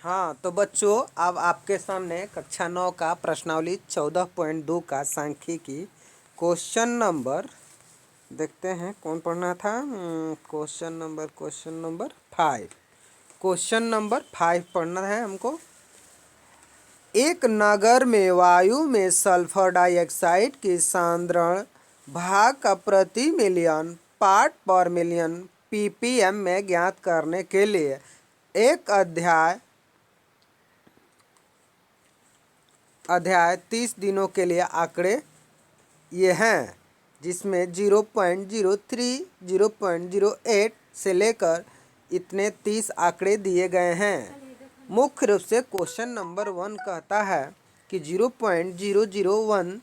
हाँ तो बच्चों, अब आपके सामने कक्षा 9 का प्रश्नावली 14.2 का सांख्यिकी क्वेश्चन नंबर देखते हैं कौन पढ़ना था। क्वेश्चन नंबर 5 पढ़ना है हमको। एक नगर में वायु में सल्फर डाइऑक्साइड की सांद्रण भाग का प्रति मिलियन पार्ट पर मिलियन ppm में ज्ञात करने के लिए एक अध्याय 30 दिनों के लिए आंकड़े ये हैं, जिसमें 0.03, 0.08 से लेकर इतने 30 आंकड़े दिए गए हैं। मुख्य रूप से क्वेश्चन नंबर 1 कहता है कि 0.001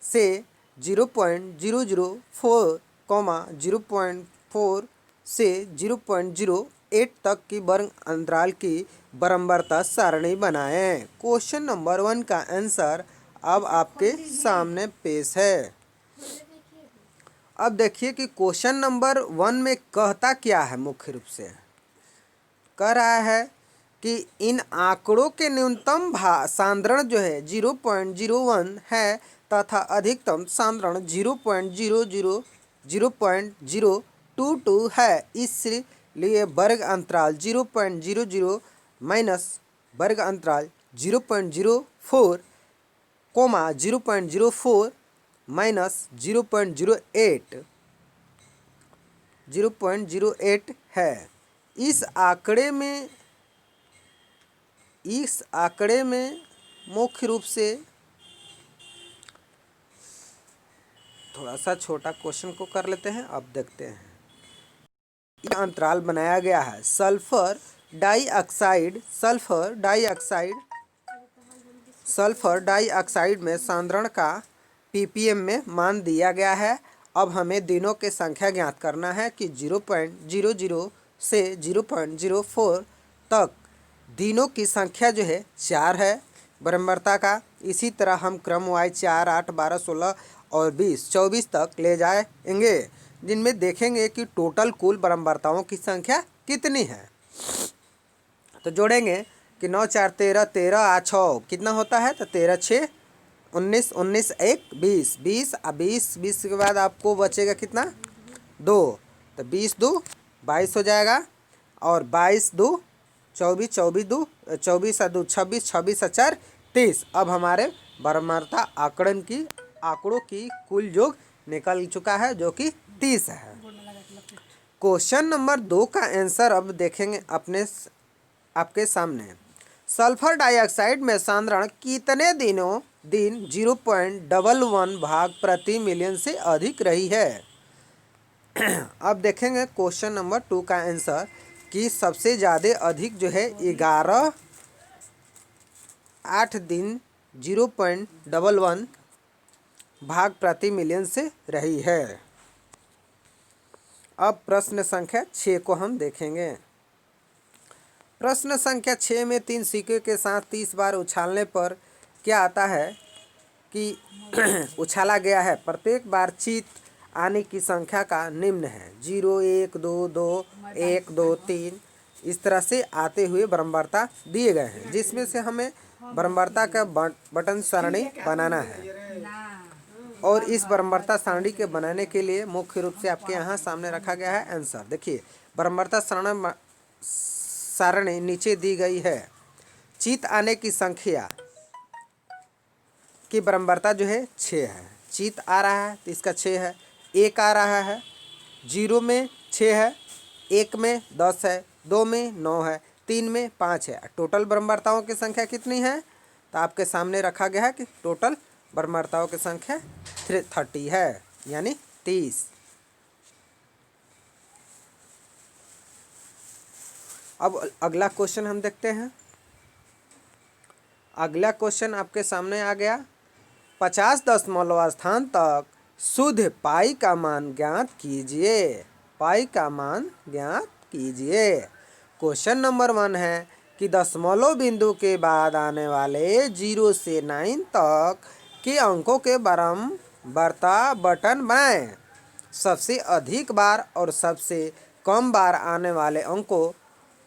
से 0.004, 0.4 से 0.08 तक की वर्ग अंतराल की बराबरता सारणी बनाएं। क्वेश्चन नंबर 1 का आंसर अब आपके सामने पेश है। अब देखिए कि क्वेश्चन नंबर 1 में कहता क्या है। मुख्य रूप से कह रहा है कि इन आंकड़ों के न्यूनतम सांद्रण जो है 0.01 है तथा अधिकतम सांद्रण 0.22 है। इसलिए वर्ग अंतराल 0.00 माइनस वर्ग अंतराल 0.04, 0.04 माइनस 0.08 है। इस आंकड़े में मुख्य रूप से थोड़ा सा छोटा क्वेश्चन को कर लेते हैं। अब देखते हैं। यह अंतराल बनाया गया है सल्फर डाइऑक्साइड में सांद्रण का ppm में मान दिया गया है। अब हमें दिनों की संख्या ज्ञात करना है कि 0.00 से 0.04 तक दिनों की संख्या जो है 4 है बराबरता का। इसी तरह हम क्रमवार 4, 8, 12, 16 और 20, 24 तक ले जाएंगे, जिनमें देखेंगे कि टोटल कुल बराबरताओं की संख्या कितनी है। तो जोड़ेंगे कि 9 4 13, 13 8 6 कितना होता है, तो 13 6 19, 19 1 20, 20 के बाद आपको बचेगा कितना 2, तो 20 2 22 हो जाएगा और 22 2 24, 24 2 24 2 26, 26 4 30। अब हमारे बराबरता आंकड़ों की कुल योग निकल चुका है जो कि 30 है। क्वेश्चन नंबर 2 का आंसर अब देखेंगे आपके सामने। सल्फर डाइऑक्साइड में सांद्रण कितने दिन 0.11 भाग प्रति मिलियन से अधिक रही है। अब देखेंगे क्वेश्चन नंबर 2 का आंसर कि सबसे ज़्यादा अधिक जो है 8 दिन 0.11 भाग प्रति मिलियन से रही है। अब प्रश्न संख्या 6 को हम देखेंगे। प्रश्न संख्या 6 में 3 सिक्के के साथ 30 बार उछालने पर क्या आता है कि उछाला गया है। प्रत्येक बार जीत आने की संख्या का निम्न है 0 1 2 2 1 2 3। इस तरह से आते हुए बराबरता दिए गए हैं, जिसमें से हमें बराबरता का बटन सारणी बनाना है। और इस बराबरता सारणी के बनाने के लिए मुख्य रूप से आपके यहाँ सामने रखा गया है आंसर। देखिए बराबरता सारणी नीचे दी गई है। जीत आने की संख्या की बराबरता जो है 6 है। जीत आ रहा है तो इसका 6 है। 1 आ रहा है, 0 में 6 है, 1 में 10 है, 2 में 9 है, 3 में 5 है। टोटल बराबरताओं की संख्या कितनी है, तो आपके सामने रखा गया है कि टोटल बराबरताओं की संख्या 30 है, यानी 30। अब अगला क्वेश्चन हम देखते हैं। अगला क्वेश्चन आपके सामने आ गया। 50 दशमलव स्थान तक शुद्ध पाई का मान ज्ञात कीजिए। पाई का मान ज्ञात कीजिए। क्वेश्चन नंबर 1 है कि दशमलव बिंदु के बाद आने वाले 0 से 9 तक के अंकों के बराबरता बटन बनाएं। सबसे अधिक बार और सबसे कम बार आने वाले अंकों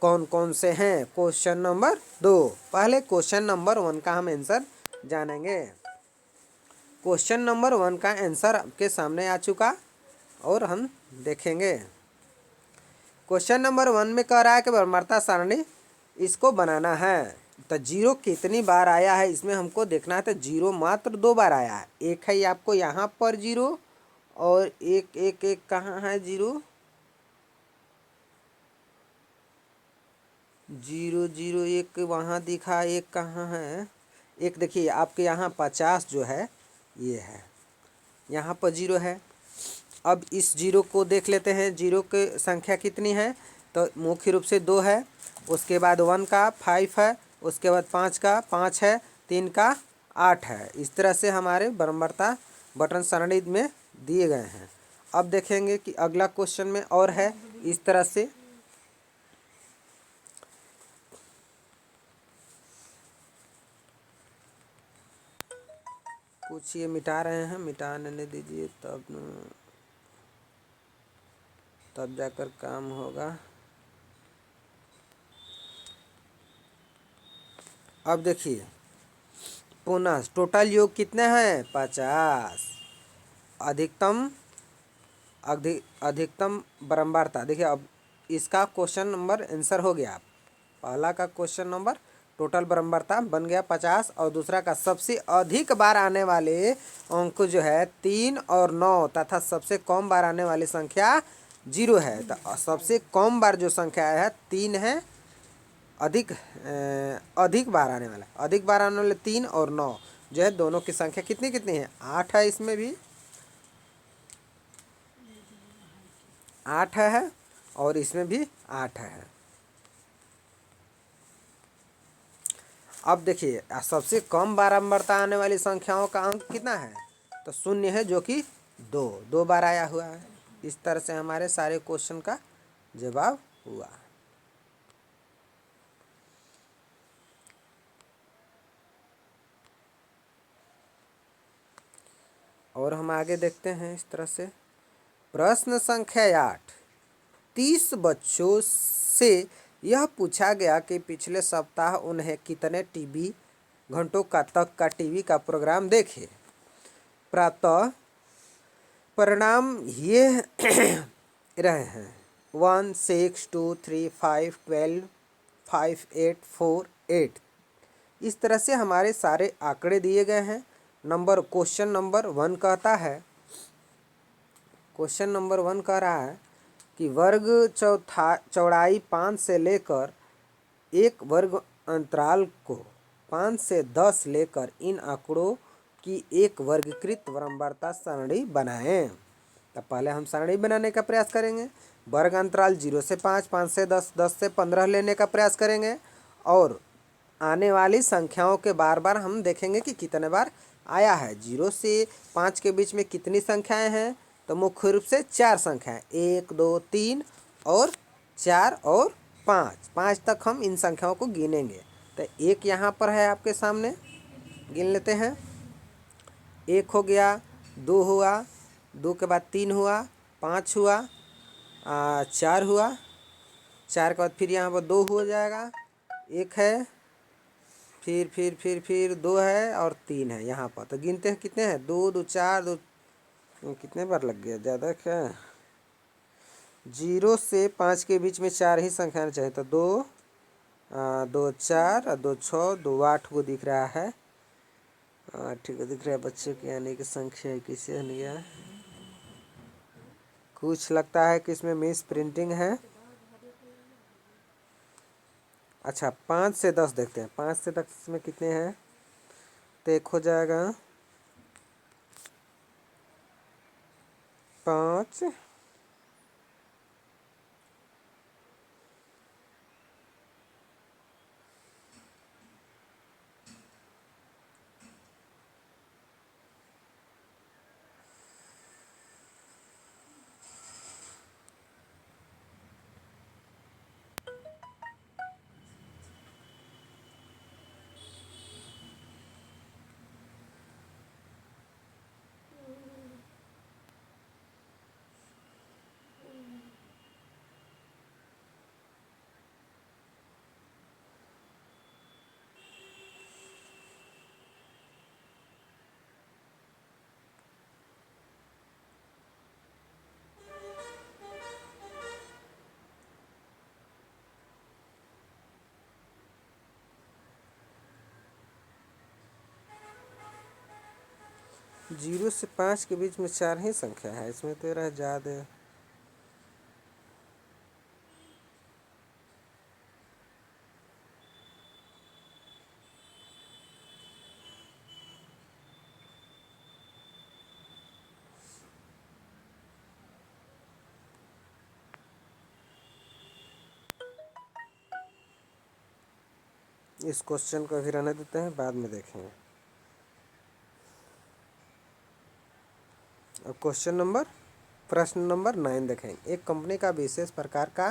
कौन कौन से हैं। Question number 2। पहले क्वेश्चन नंबर 1 का हम आंसर जानेंगे। क्वेश्चन नंबर 1 का आंसर आपके सामने आ चुका और हम देखेंगे। क्वेश्चन नंबर 1 में कह रहा है कि बर्मरता सारणी इसको बनाना है। तो जीरो कितनी बार आया है इसमें हमको देखना है। तो जीरो मात्र 2 बार आया है। एक है आपको यहाँ पर जीरो और एक एक एक कहाँ है जीरो, जीरो जीरो एक वहाँ दिखा, एक कहाँ है, एक देखिए आपके यहाँ 50 जो है ये है, यहाँ पर जीरो है। अब इस जीरो को देख लेते हैं, जीरो की संख्या कितनी है। तो मुख्य रूप से 2 है, उसके बाद 1 का 5 है, उसके बाद 5 का 5 है, 3 का 8 है। इस तरह से हमारे बर्मरता बटन सरणी में दिए गए हैं। अब देखेंगे कि अगला क्वेश्चन में और है इस तरह से। कुछ ये मिटा रहे हैं, मिटाने दीजिए तब जाकर काम होगा। अब देखिए पुनः टोटल योग कितने हैं 50। अधिकतम अधिकतम बारंबारता देखिए। अब इसका क्वेश्चन नंबर आंसर हो गया। पहला का क्वेश्चन नंबर टोटल बारंबारता बन गया 50 और दूसरा का सबसे अधिक बार आने वाले अंक जो है 3 और 9 तथा सबसे कम बार आने वाली संख्या 0 है। तो सबसे कम बार जो संख्या है 3 है, अधिक बार आने वाला, अधिक बार आने वाले 3 और 9 जो है दोनों की संख्या कितनी कितनी है 8 है। इसमें भी 8 है और इसमें भी 8 है। अब देखिए सबसे कम बारंबारता आने वाली संख्याओं का अंक कितना है। तो 0 है जो कि 2 बार आया हुआ है। इस तरह से हमारे सारे क्वेश्चन का जवाब हुआ। और हम आगे देखते हैं इस तरह से। प्रश्न संख्या 8। 30 बच्चों से यह पूछा गया कि पिछले सप्ताह उन्हें कितने टीवी घंटों का तक का टीवी का प्रोग्राम देखे। प्रातः परिणाम ये रहे हैं 1 6 2 3 5 12 5 8 4 8। इस तरह से हमारे सारे आंकड़े दिए गए हैं। क्वेश्चन नंबर 1 कहता है, क्वेश्चन नंबर 1 कह रहा है कि वर्ग चौड़ाई 5 से लेकर एक वर्ग अंतराल को 5 से 10 लेकर इन आंकड़ों की एक वर्गीकृत बारंबारता सारणी बनाएं। तो पहले हम सारणी बनाने का प्रयास करेंगे। वर्ग अंतराल 0 से 5, 5 से 10, 10 से 15 लेने का प्रयास करेंगे और आने वाली संख्याओं के बार बार हम देखेंगे कि कितने बार आया है। 0 से 5 के बीच में कितनी संख्याएं हैं। तो मुख्य रूप से 4 संख्याएं 1 2 3 और 4 और 5, 5 तक हम इन संख्याओं को गिनेंगे। तो एक यहाँ पर है आपके सामने, गिन लेते हैं। 1 हो गया, 2 हुआ, 2 के बाद 3 हुआ, 5 हुआ, 4 हुआ, 4 के बाद फिर यहाँ पर 2 हो जाएगा, 1 है, फिर 2 है और 3 है यहाँ पर। तो गिनते हैं कितने हैं 2 2 4 2, कितने बार लग गया ज़्यादा क्या। 0 से 5 के बीच में 4 ही संख्या चाहिए। तो 2 2 4 और 2 6 2 8 को दिख रहा है। ठीक है, दिख रहा है। बच्चों के आने की संख्या किसे आ गया। कुछ लगता है कि इसमें मिस प्रिंटिंग है। अच्छा 5 से 10 देखते हैं। 5 से 10 में कितने हैं। तो 1 हो जाएगा 5, जीरो से 5 के बीच में 4 ही संख्या है, इसमें तो रह ज़्यादा। इस क्वेश्चन को अभी रहने देते हैं, बाद में देखेंगे। अब प्रश्न नंबर 9 देखेंगे। एक कंपनी का विशेष प्रकार का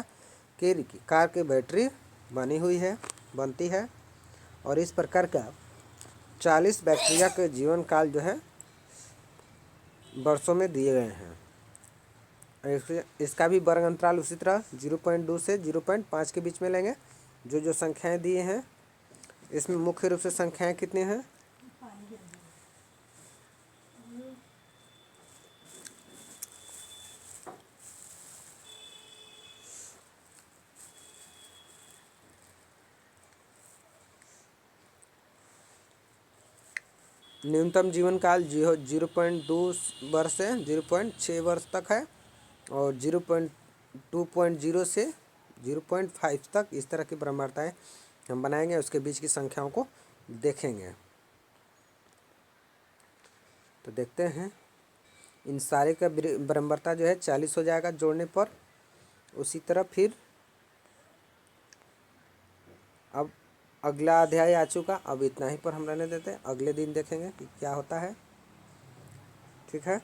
कार की बैटरी बनती है और इस प्रकार का 40 बैक्टीरिया के जीवन काल जो है वर्षों में दिए गए हैं। इसका भी वर्ग अंतराल उसी तरह 0.2 से 0.5 के बीच में लेंगे। जो संख्याएं दिए हैं इसमें मुख्य रूप से संख्याएं कितनी हैं? न्यूनतम जीवन काल 0.2 वर्ष से 0.6 वर्ष तक है और 0.2.0 से 0.5 तक इस तरह की ब्रह्मांडताएं हम बनाएंगे। उसके बीच की संख्याओं को देखेंगे। तो देखते हैं, इन सारे का ब्रह्मांडता जो है 40 हो जाएगा जोड़ने पर। उसी तरह फिर अब अगला अध्याय आ चुका, अब इतना ही पर हम रहने देते हैं। अगले दिन देखेंगे कि क्या होता है। ठीक है।